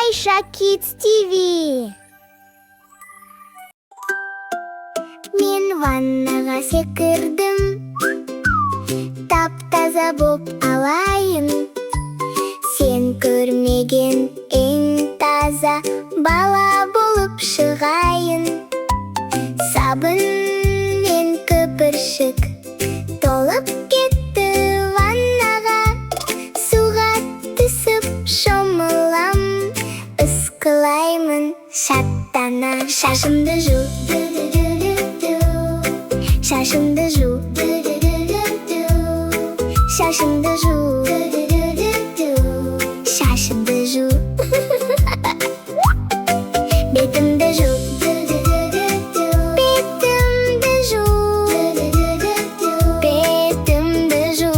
Ayşe Kids TV. Men vannaga sekirdim, taptaza boп alayın. Sen көрмеген eng taza bala болып шығайын. Sabun мен көпіршік толып кетті ваннаға. Суға түсіп шомылам, ысқылаймын шаттана. Шашымды жу, шашымды жу, шашымды жу, шашымды жу. Бетімді жу, бетімді жу, бетімді жу,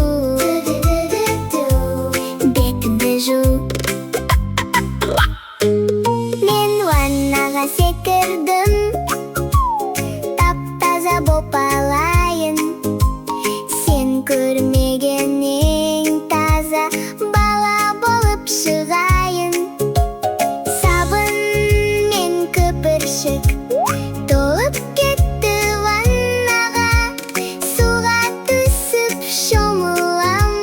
бетімді жу. Мен ваннаға секірдім, тап-таза боп алайын. Сен көрмеген ең таза бала болып шығайын. Сабын мен көпіршік толып кетті ваннаға. Суға түсіп шомылам,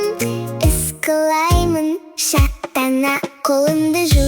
ысқылаймын шаттана. Қолымды жу,